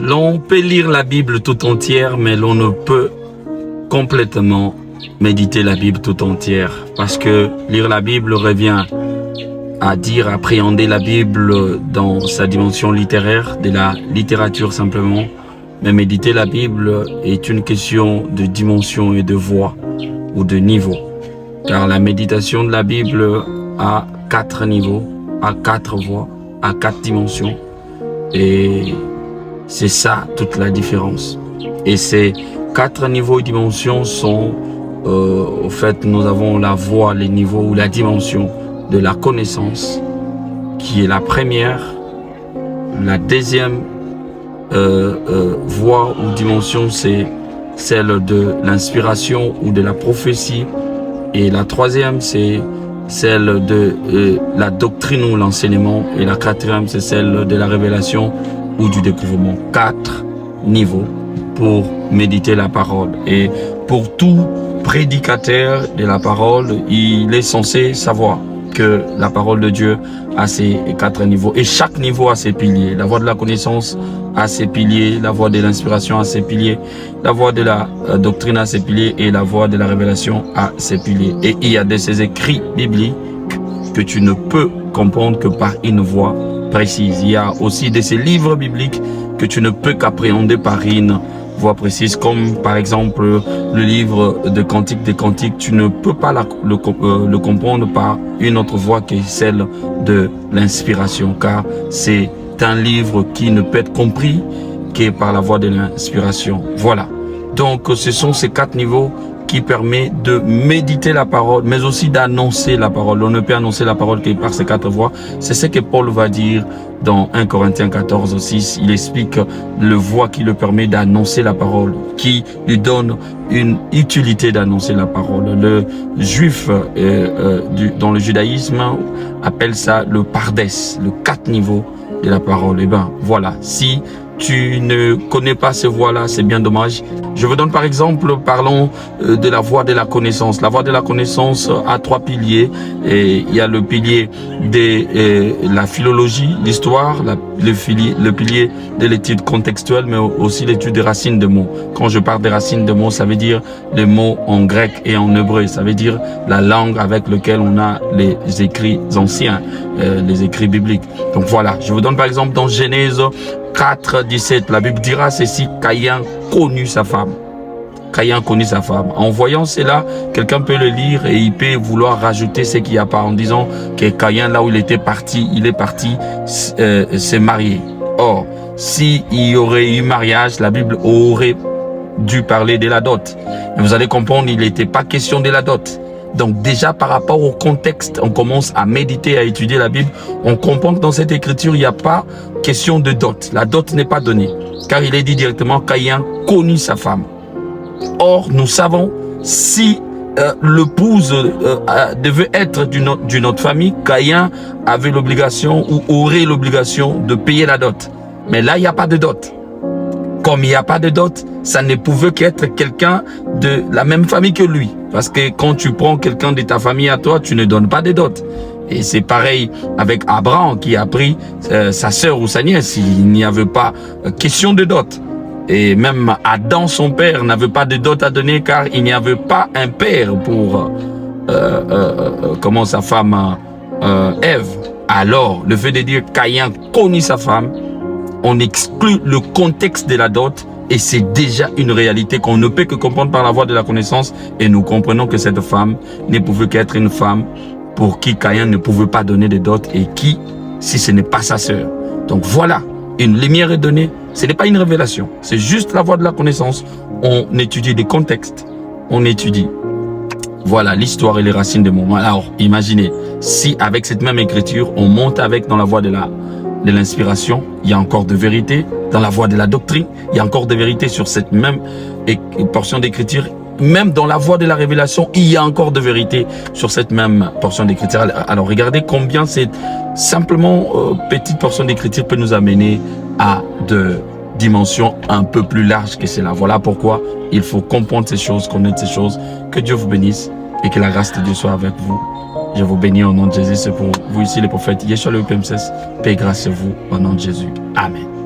L'on peut lire la Bible tout entière, mais l'on ne peut complètement méditer la Bible tout entière. Parce que lire la Bible revient à dire, appréhender la Bible dans sa dimension littéraire, de la littérature simplement. Mais méditer la Bible est une question de dimension et de voix ou de niveau. Car la méditation de la Bible a 4 niveaux, a 4 voix, a 4 dimensions. Et c'est ça toute la différence. Et ces 4 niveaux et dimensions sont, au fait, nous avons la voie, les niveaux ou la dimension de la connaissance, qui est la première. La deuxième voie ou dimension, c'est celle de l'inspiration ou de la prophétie. Et la troisième, c'est celle de la doctrine ou l'enseignement. Et la quatrième, c'est celle de la révélation ou du découvrement. 4 niveaux pour méditer la parole. Et pour tout prédicateur de la parole, il est censé savoir que la parole de Dieu a ces 4 niveaux. Et chaque niveau a ses piliers. La voie de la connaissance a ses piliers, la voie de l'inspiration a ses piliers, la voie de la doctrine a ses piliers et la voie de la révélation a ses piliers. Et il y a de ces écrits bibliques que tu ne peux comprendre que par une voie précise. Il y a aussi de ces livres bibliques que tu ne peux qu'appréhender par une voie précise, comme par exemple le livre de Cantiques des Cantiques. Tu ne peux pas le comprendre par une autre voie que celle de l'inspiration, car c'est un livre qui ne peut être compris que par la voie de l'inspiration. Voilà. Donc, ce sont ces 4 niveaux qui permettent de méditer la parole, mais aussi d'annoncer la parole. On ne peut annoncer la parole que par ces 4 voies. C'est ce que Paul va dire dans 1 Corinthiens 14, 6. Il explique le voie qui le permet d'annoncer la parole, qui lui donne une utilité d'annoncer la parole. Le juif dans le judaïsme appelle ça le pardès, le 4 niveaux de la parole. Et ben voilà, si tu ne connais pas ces voies-là, c'est bien dommage. Je vous donne par exemple, parlons de la voie de la connaissance. La voie de la connaissance a 3 piliers. Et il y a le pilier de la philologie, l'histoire, le pilier de l'étude contextuelle, mais aussi l'étude des racines de mots. Quand je parle des racines de mots, ça veut dire les mots en grec et en hébreu. Ça veut dire la langue avec laquelle on a les écrits anciens, les écrits bibliques. Donc voilà, je vous donne par exemple dans Genèse 4, 17, la Bible dira ceci: Caïn connut sa femme. Caïn connut sa femme. En voyant cela, quelqu'un peut le lire et il peut vouloir rajouter ce qu'il n'y a pas en disant que Caïn, là où il est parti se marier. Or, s'il y aurait eu mariage, la Bible aurait dû parler de la dot. Mais vous allez comprendre, il n'était pas question de la dot. Donc déjà par rapport au contexte, on commence à méditer, à étudier la Bible. On comprend que dans cette écriture, il n'y a pas question de dot. La dot n'est pas donnée. Car il est dit directement, Caïn connut sa femme. Or, nous savons, si l'épouse devait être d'une autre famille, Caïn avait l'obligation ou aurait l'obligation de payer la dot. Mais là, il n'y a pas de dot. Comme il n'y a pas de dot, ça ne pouvait qu'être quelqu'un de la même famille que lui. Parce que quand tu prends quelqu'un de ta famille à toi, tu ne donnes pas de dot. Et c'est pareil avec Abraham qui a pris sa sœur ou sa nièce. Il n'y avait pas question de dot. Et même Adam, son père, n'avait pas de dot à donner car il n'y avait pas un père pour sa femme Ève. Alors, le fait de dire Caïn connut sa femme, on exclut le contexte de la dot et c'est déjà une réalité qu'on ne peut que comprendre par la voie de la connaissance. Et nous comprenons que cette femme ne pouvait qu'être une femme pour qui Caïn ne pouvait pas donner de dot et qui, si ce n'est pas sa sœur. Donc voilà, une lumière est donnée. Ce n'est pas une révélation, c'est juste la voie de la connaissance. On étudie des contextes, on étudie, voilà, l'histoire et les racines des mots. Alors, imaginez, si avec cette même écriture, on monte avec dans la voie de l'inspiration, il y a encore de vérité. Dans la voie de la doctrine, il y a encore de vérité sur cette même portion d'écriture. Même dans la voie de la révélation, il y a encore de vérité sur cette même portion d'écriture. Alors, regardez combien cette simplement petite portion d'écriture peut nous amener à de dimensions un peu plus larges que cela. Voilà pourquoi il faut comprendre ces choses, connaître ces choses. Que Dieu vous bénisse et que la grâce de Dieu soit avec vous. Je vous bénis au nom de Jésus. C'est pour vous ici, le prophète Yeshua le PMCS. Paix et grâce à vous au nom de Jésus. Amen.